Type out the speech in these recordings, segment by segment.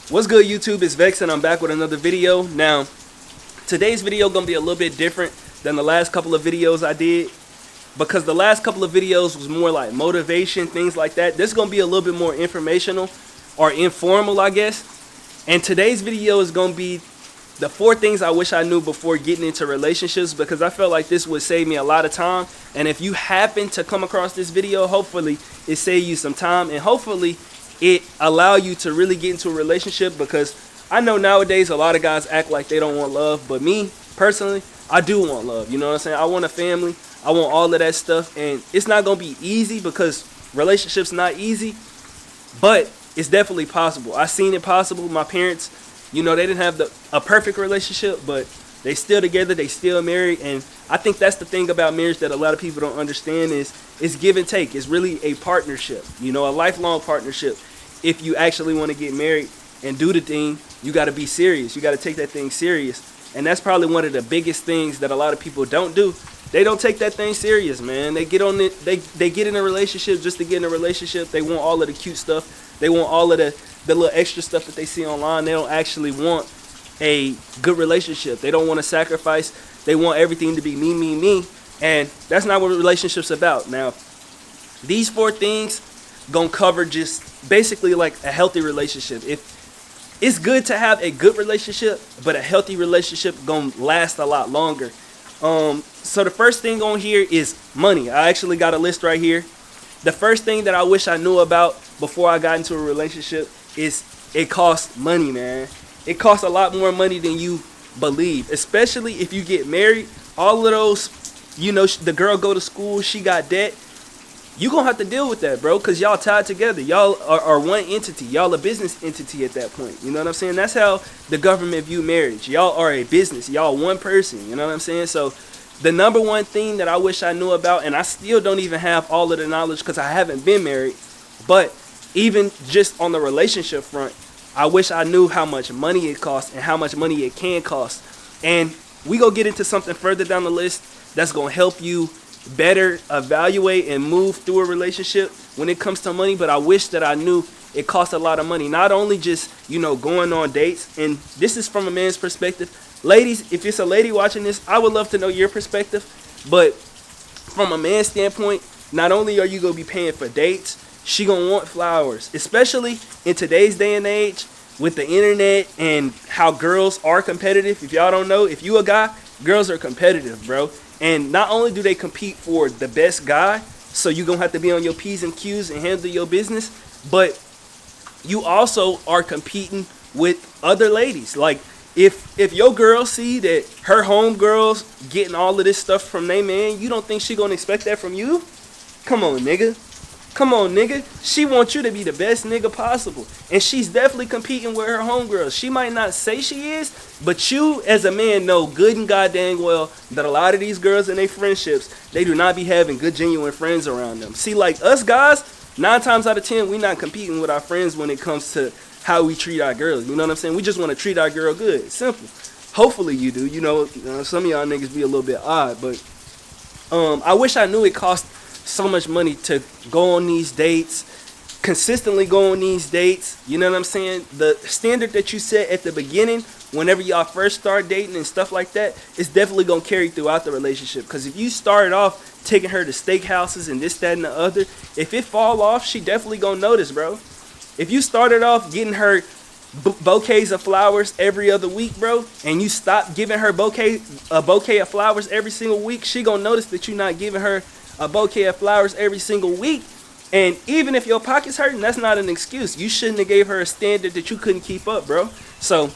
What's good, YouTube? It's Vex and I'm back with another video. Now, today's video gonna be a little bit different than the last couple of videos I did, because the last couple of videos was more like motivation, things like that. This is gonna be a little bit more informational or informal, I guess. And today's video is gonna be the 4 things I wish I knew before getting into relationships, because I felt like this would save me a lot of time. And if you happen to come across this video, hopefully it save you some time and hopefully it allow you to really get into a relationship, because I know nowadays a lot of guys act like they don't want love, but me personally, I do want love. You know what I'm saying? I want a family. I want all of that stuff, and it's not gonna be easy because relationships not easy, but it's definitely possible. I seen it possible. My parents, you know, they didn't have a perfect relationship, but they still together, they still married. And I think that's the thing about marriage that a lot of people don't understand is it's give and take. It's really a partnership, you know, a lifelong partnership. If you actually want to get married and do the thing, you got to be serious. You got to take that thing serious. And that's probably one of the biggest things that a lot of people don't do. They don't take that thing serious, man. They get on it. They get in a relationship just to get in a relationship. They want all of the cute stuff. They want all of the little extra stuff that they see online. They don't actually want a good relationship. They don't want to sacrifice. They want everything to be me, me, me. And that's not what relationships about. Now, these 4 things gonna cover just basically like a healthy relationship. If it's good to have a good relationship, but a healthy relationship gonna last a lot longer. So the first thing on here is money. I actually got a list right here. The first thing that I wish I knew about before I got into a relationship is it costs money, man. It costs a lot more money than you believe, especially if you get married. All of those, you know, the girl go to school, she got debt. You gonna have to deal with that, bro, because y'all tied together. Y'all are one entity. Y'all a business entity at that point. You know what I'm saying? That's how the government view marriage. Y'all are a business. Y'all one person. You know what I'm saying? So the number one thing that I wish I knew about, and I still don't even have all of the knowledge because I haven't been married, but even just on the relationship front, I wish I knew how much money it costs and how much money it can cost. And we gonna get into something further down the list that's gonna help you better evaluate and move through a relationship when it comes to money. But I wish that I knew it costs a lot of money, not only just, you know, going on dates. And this is from a man's perspective. Ladies, if it's a lady watching this, I would love to know your perspective. But from a man's standpoint, not only are you gonna be paying for dates, she gonna want flowers, especially in today's day and age with the internet and how girls are competitive. If y'all don't know, if you a guy, girls are competitive, bro. And not only do they compete for the best guy, so you're going to have to be on your P's and Q's and handle your business, but you also are competing with other ladies. Like, if your girl see that her homegirls getting all of this stuff from they man, you don't think she going to expect that from you? Come on, nigga. Come on, nigga. She wants you to be the best nigga possible. And she's definitely competing with her homegirls. She might not say she is, but you as a man know good and goddamn well that a lot of these girls in their friendships, they do not be having good, genuine friends around them. See, like us guys, 9 times out of 10, we not competing with our friends when it comes to how we treat our girls. You know what I'm saying? We just want to treat our girl good. Simple. Hopefully you do. You know, some of y'all niggas be a little bit odd, but I wish I knew it cost so much money to go on these dates, consistently go on these dates. You know what I'm saying? The standard that you set at the beginning, whenever y'all first start dating and stuff like that, is definitely gonna carry throughout the relationship. Because if you started off taking her to steakhouses and this, that, and the other, if it fall off, she definitely gonna notice, bro. If you started off getting her bouquets of flowers every other week, bro, and you stop giving her a bouquet of flowers every single week, she gonna notice that you're not giving her a bouquet of flowers every single week. And even if your pocket's hurting, that's not an excuse. You shouldn't have gave her a standard that you couldn't keep up, bro. So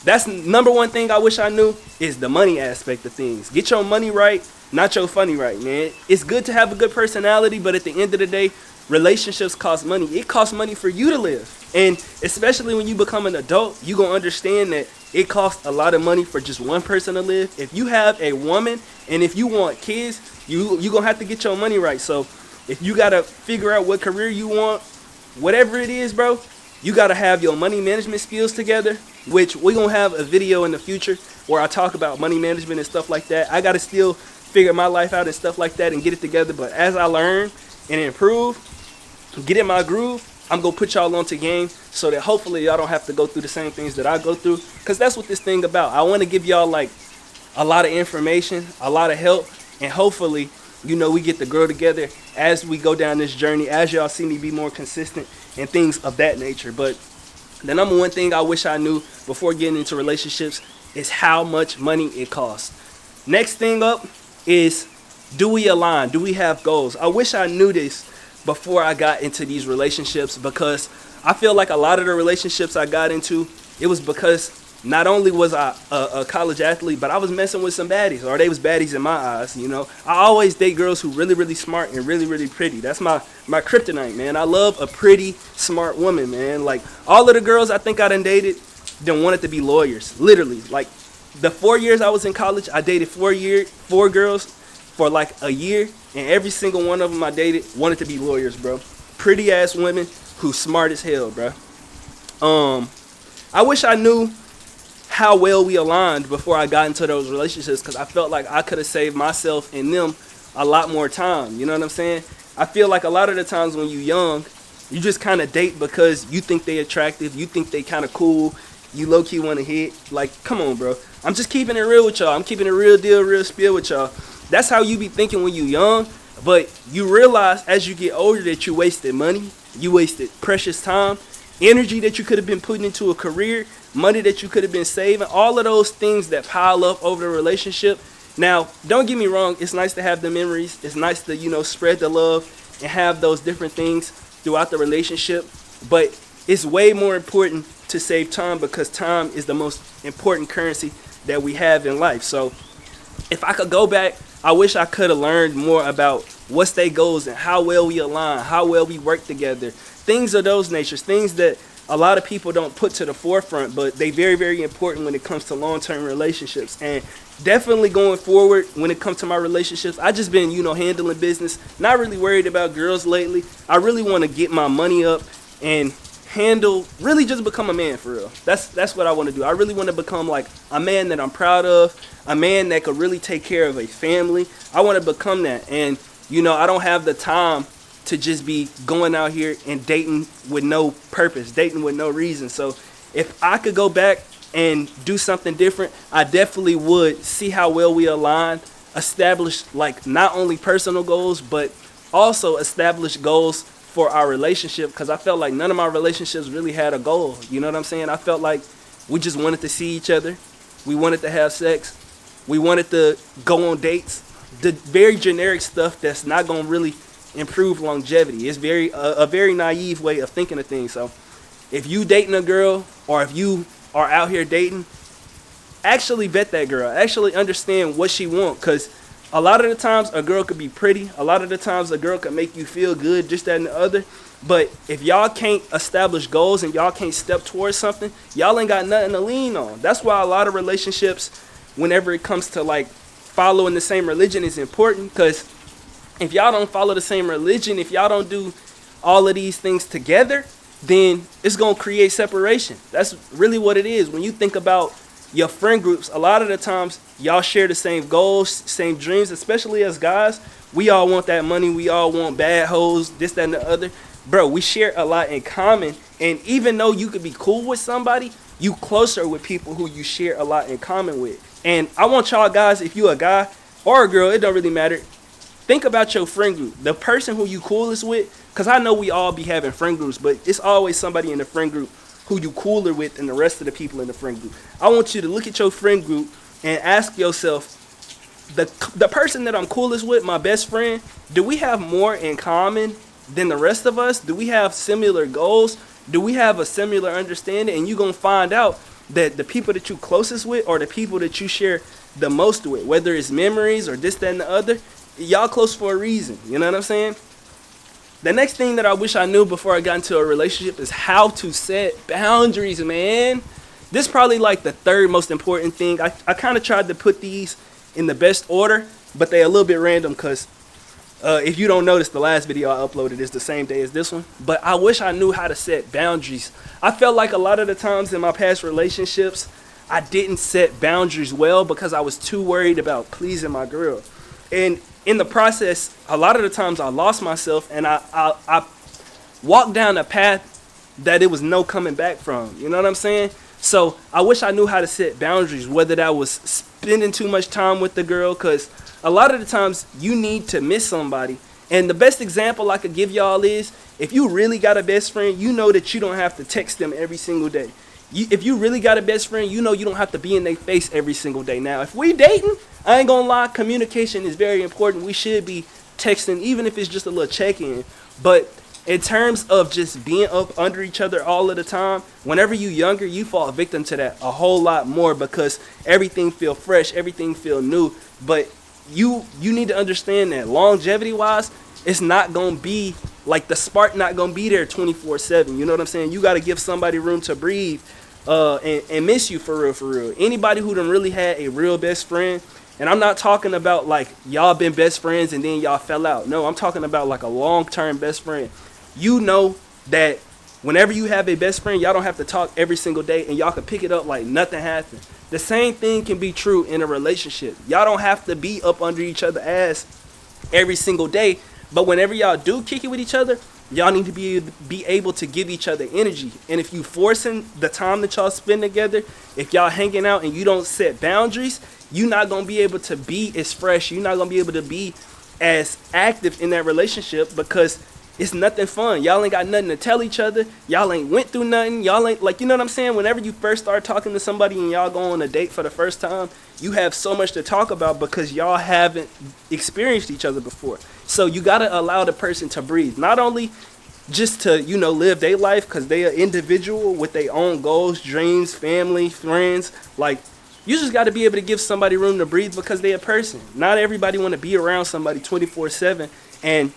that's number one thing I wish I knew is the money aspect of things. Get your money right, not your funny right, man. It's good to have a good personality, but at the end of the day, relationships cost money. It costs money for you to live. And especially when you become an adult, you gonna understand that it costs a lot of money for just one person to live. If you have a woman and if you want kids, you gonna have to get your money right. So if you gotta figure out what career you want, whatever it is, bro, you gotta have your money management skills together, which we're gonna have a video in the future where I talk about money management and stuff like that. I gotta still figure my life out and stuff like that and get it together. But as I learn and improve, get in my groove, I'm going to put y'all onto game so that hopefully y'all don't have to go through the same things that I go through. Because that's what this thing about. I want to give y'all like a lot of information, a lot of help, and hopefully, you know, we get to grow together as we go down this journey, as y'all see me be more consistent and things of that nature. But the number one thing I wish I knew before getting into relationships is how much money it costs. Next thing up is, do we align? Do we have goals? I wish I knew this before I got into these relationships, because I feel like a lot of the relationships I got into, it was because not only was I a college athlete, but I was messing with some baddies, or they was baddies in my eyes, you know. I always date girls who really, really smart and really, really pretty. That's my kryptonite, man. I love a pretty, smart woman, man. Like, all of the girls I think I done dated done wanted to be lawyers, literally. Like, the 4 years I was in college, I dated four girls for like a year, and every single one of them I dated wanted to be lawyers, bro. Pretty ass women who smart as hell, bro. I wish I knew how well we aligned before I got into those relationships, because I felt like I could have saved myself and them a lot more time. You know what I'm saying? I feel like a lot of the times when you're young, you just kind of date because you think they attractive, you think they kind of cool, you low-key want to hit. Like, come on, bro. I'm just keeping it real with y'all. I'm keeping it real deal, real spiel with y'all. That's how you be thinking when you young, but you realize as you get older that you wasted money, you wasted precious time, energy that you could have been putting into a career, money that you could have been saving, all of those things that pile up over the relationship. Now, don't get me wrong, it's nice to have the memories. It's nice to, you know, spread the love and have those different things throughout the relationship. But it's way more important to save time, because time is the most important currency that we have in life. So if I could go back, I wish I could have learned more about what's their goals and how well we align, how well we work together. Things of those natures, things that a lot of people don't put to the forefront, but they very, very important when it comes to long-term relationships. And definitely going forward, when it comes to my relationships, I just been, you know, handling business, not really worried about girls lately. I really want to get my money up and really just become a man for real. That's what I want to do. I really want to become like a man that I'm proud of, a man that could really take care of a family. I want to become that. And, you know, I don't have the time to just be going out here and dating with no purpose, dating with no reason. So if I could go back and do something different, I definitely would see how well we align, establish like not only personal goals, but also establish goals for our relationship, because I felt like none of my relationships really had a goal. You know what I'm saying? I felt like we just wanted to see each other. We wanted to have sex. We wanted to go on dates. The very generic stuff that's not going to really improve longevity. It's a very naive way of thinking of things. So if you dating a girl, or if you are out here dating, actually vet that girl. Actually understand what she wants, because a lot of the times a girl could be pretty. A lot of the times a girl could make you feel good, just that and the other. But if y'all can't establish goals and y'all can't step towards something, y'all ain't got nothing to lean on. That's why a lot of relationships, whenever it comes to like following the same religion, is important. Because if y'all don't follow the same religion, if y'all don't do all of these things together, then it's going to create separation. That's really what it is. When you think about your friend groups, a lot of the times y'all share the same goals, same dreams, especially as guys. We all want that money. We all want bad hoes, this, that, and the other. Bro, we share a lot in common. And even though you could be cool with somebody, you closer with people who you share a lot in common with. And I want y'all guys, if you a guy or a girl, it don't really matter. Think about your friend group, the person who you coolest with. Because I know we all be having friend groups, but it's always somebody in the friend group who you cooler with than the rest of the people in the friend group. I want you to look at your friend group and ask yourself, the person that I'm coolest with, my best friend, do we have more in common than the rest of us? Do we have similar goals? Do we have a similar understanding? And you're going to find out that the people that you closest with are the people that you share the most with, whether it's memories or this, that, and the other. Y'all close for a reason. You know what I'm saying? The next thing that I wish I knew before I got into a relationship is how to set boundaries, man. This is probably like the third most important thing. I kind of tried to put these in the best order, but they're a little bit random because if you don't notice, the last video I uploaded is the same day as this one. But I wish I knew how to set boundaries. I felt like a lot of the times in my past relationships, I didn't set boundaries well because I was too worried about pleasing my girl. And in the process, a lot of the times I lost myself, and I walk down a path that it was no coming back from. You know what I'm saying? So I wish I knew how to set boundaries, whether that was spending too much time with the girl, because a lot of the times you need to miss somebody. And the best example I could give y'all is, if you really got a best friend, you know that you don't have to text them every single day. If you really got a best friend, you know you don't have to be in their face every single day. Now, if we dating, I ain't gonna lie, communication is very important. We should be texting, even if it's just a little check-in. But in terms of just being up under each other all of the time, whenever you younger, you fall victim to that a whole lot more, because everything feel fresh, everything feel new. But you need to understand that longevity-wise, it's not gonna be like the spark not gonna be there 24/7. You know what I'm saying? You gotta give somebody room to breathe and miss you for real, for real. Anybody who done really had a real best friend, and I'm not talking about like y'all been best friends and then y'all fell out. No, I'm talking about like a long-term best friend. You know that whenever you have a best friend, y'all don't have to talk every single day, and y'all can pick it up like nothing happened. The same thing can be true in a relationship. Y'all don't have to be up under each other's ass every single day, but whenever y'all do kick it with each other, y'all need to be able to give each other energy. And if you forcing the time that y'all spend together, if y'all hanging out and you don't set boundaries, you're not going to be able to be as fresh. You're not going to be able to be as active in that relationship, because it's nothing fun. Y'all ain't got nothing to tell each other. Y'all ain't went through nothing. Y'all ain't, like, you know what I'm saying? Whenever you first start talking to somebody and y'all go on a date for the first time, you have so much to talk about because y'all haven't experienced each other before. So you got to allow the person to breathe. Not only just to, you know, live their life, because they are individual with their own goals, dreams, family, friends. Like, you just got to be able to give somebody room to breathe because they're a person. Not everybody want to be around somebody 24/7. And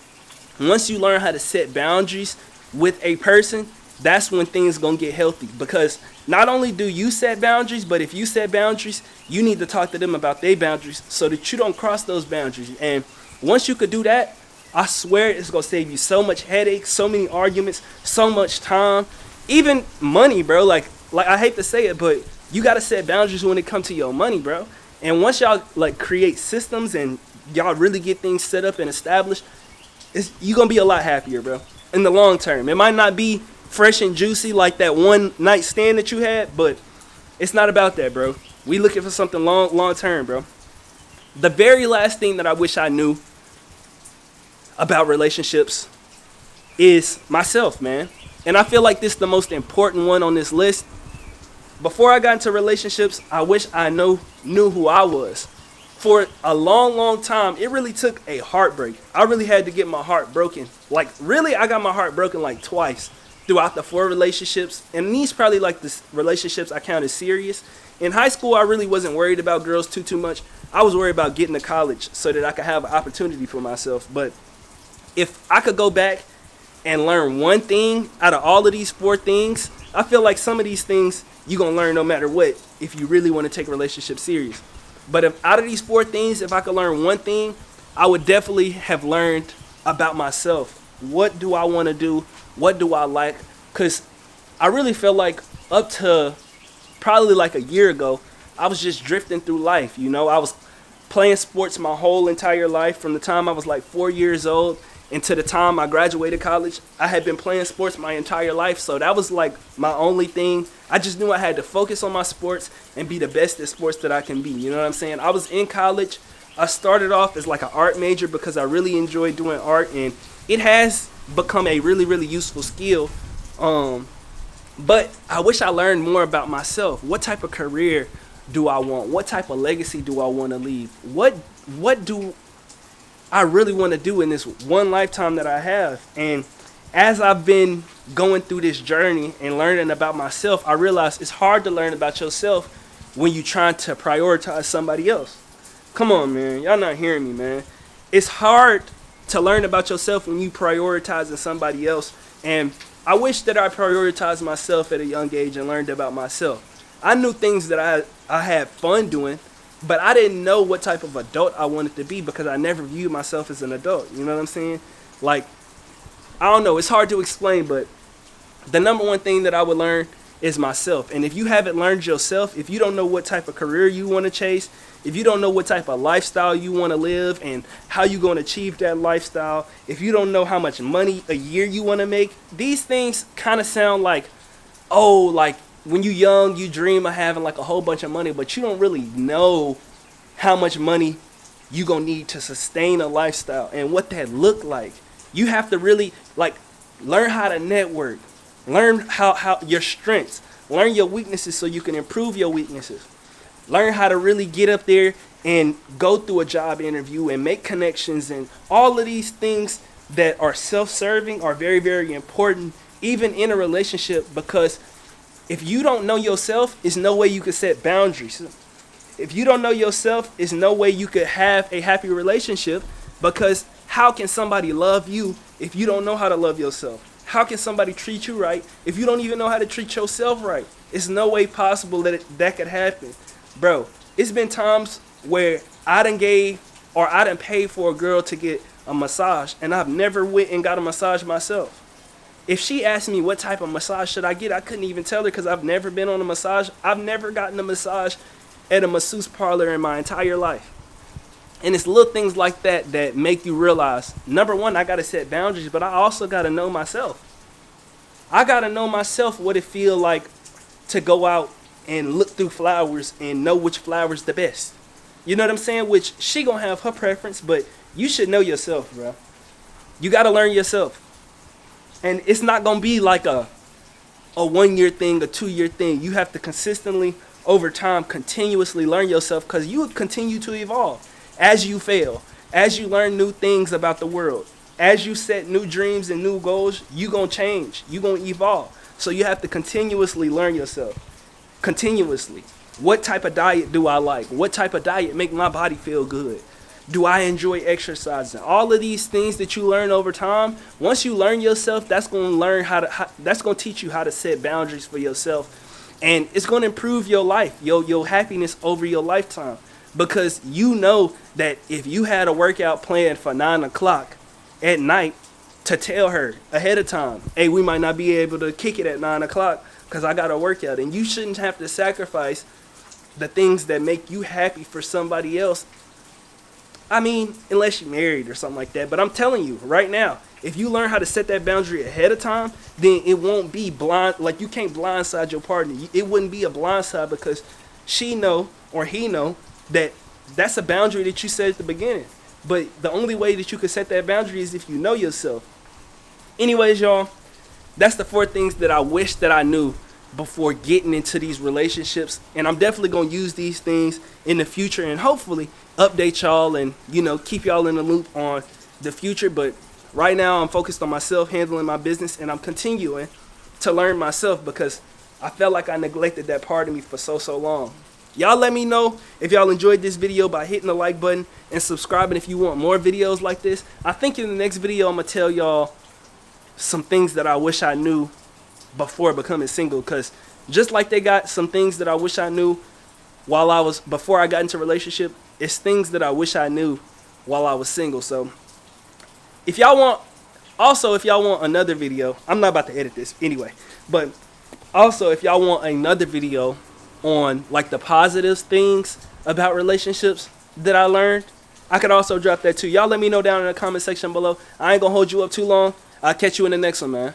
once you learn how to set boundaries with a person, that's when things gonna get healthy. Because not only do you set boundaries, but if you set boundaries, you need to talk to them about their boundaries so that you don't cross those boundaries. And once you could do that, I swear it's gonna save you so much headache, so many arguments, so much time, even money, bro. Like I hate to say it, but you gotta set boundaries when it comes to your money, bro. And once y'all like create systems and y'all really get things set up and established, you're going to be a lot happier, bro, in the long term. It might not be fresh and juicy like that one night stand that you had, but it's not about that, bro. We looking for something long term, bro. The very last thing that I wish I knew about relationships is myself, man. And I feel like this is the most important one on this list. Before I got into relationships, I wish I knew who I was. For a long time, it really took a heartbreak. I really had to get my heart broken. Like, really, I got my heart broken like twice throughout the 4 relationships. And these probably like the relationships I count as serious. In high school, I really wasn't worried about girls too much. I was worried about getting to college so that I could have an opportunity for myself. But if I could go back and learn one thing out of all of these 4 things, I feel like some of these things you're going to learn no matter what if you really want to take relationships serious. But if out of these 4 things, if I could learn one thing, I would definitely have learned about myself. What do I want to do? What do I like? Because I really feel like up to probably like a year ago, I was just drifting through life. You know, I was playing sports my whole entire life. From the time I was like 4 years old until the time I graduated college, I had been playing sports my entire life. So that was like my only thing. I just knew I had to focus on my sports and be the best at sports that I can be. You know what I'm saying? I was in college. I started off as like an art major because I really enjoyed doing art, and it has become a really useful skill. But I wish I learned more about myself. What type of career do I want? What type of legacy do I want to leave? What do I really want to do in this one lifetime that I have? And as I've been going through this journey and learning about myself, I realized it's hard to learn about yourself when you're trying to prioritize somebody else. Come on, man. Y'all not hearing me, man. It's hard to learn about yourself when you prioritizing somebody else. And I wish that I prioritized myself at a young age and learned about myself. I knew things that I had fun doing, but I didn't know what type of adult I wanted to be because I never viewed myself as an adult. You know what I'm saying? Like, I don't know. It's hard to explain, but the number one thing that I would learn is myself. And if you haven't learned yourself, if you don't know what type of career you want to chase, if you don't know what type of lifestyle you want to live and how you're going to achieve that lifestyle, if you don't know how much money a year you want to make, these things kind of sound like, oh, like when you're young, you dream of having like a whole bunch of money, but you don't really know how much money you're going to need to sustain a lifestyle and what that look like. You have to really like learn how to network, learn how your strengths, learn your weaknesses so you can improve your weaknesses. Learn how to really get up there and go through a job interview and make connections, and all of these things that are self-serving are very, very important, even in a relationship, because if you don't know yourself, there's no way you could set boundaries. If you don't know yourself, there's no way you could have a happy relationship, because how can somebody love you if you don't know how to love yourself? How can somebody treat you right if you don't even know how to treat yourself right? It's no way possible that that could happen. Bro, it's been times where I done paid for a girl to get a massage, and I've never went and got a massage myself. If she asked me what type of massage should I get, I couldn't even tell her because I've never been on a massage. I've never gotten a massage at a masseuse parlor in my entire life. And it's little things like that that make you realize, number one, I got to set boundaries, but I also got to know myself. I got to know myself what it feel like to go out and look through flowers and know which flower's the best. You know what I'm saying? Which she gonna have her preference, but you should know yourself, bro. You gotta learn yourself. And it's not gonna be like a 1 year thing, a 2 year thing. You have to consistently, over time, continuously learn yourself, because you will continue to evolve as you fail, as you learn new things about the world, as you set new dreams and new goals. You gonna change, you gonna evolve. So you have to continuously learn yourself. Continuously. What type of diet do I like? What type of diet make my body feel good? Do I enjoy exercising? All of these things that you learn over time, once you learn yourself, that's going to that's going to teach you how to set boundaries for yourself. And it's going to improve your life, your happiness over your lifetime. Because you know that if you had a workout planned for 9 o'clock at night, to tell her ahead of time, hey, we might not be able to kick it at 9 o'clock because I got a workout. And you shouldn't have to sacrifice the things that make you happy for somebody else. I mean, unless you're married or something like that. But I'm telling you right now, if you learn how to set that boundary ahead of time, then it won't be blind. Like, you can't blindside your partner. It wouldn't be a blindside because she know or he know that that's a boundary that you set at the beginning. But the only way that you can set that boundary is if you know yourself. Anyways, y'all, that's the 4 things that I wish that I knew before getting into these relationships. And I'm definitely going to use these things in the future and hopefully update y'all and, keep y'all in the loop on the future. But right now I'm focused on myself, handling my business, and I'm continuing to learn myself because I felt like I neglected that part of me for so long. Y'all let me know if y'all enjoyed this video by hitting the like button and subscribing if you want more videos like this. I think in the next video I'm going to tell y'all some things that I wish I knew before becoming single, because just like they got some things that I wish I knew before I got into a relationship, it's things that I wish I knew while I was single. So if y'all want another video, I'm not about to edit this anyway, but also if y'all want another video on like the positive things about relationships that I learned, I could also drop that too. Y'all let me know down in the comment section below. I ain't gonna hold you up too long. I'll catch you in the next one, man.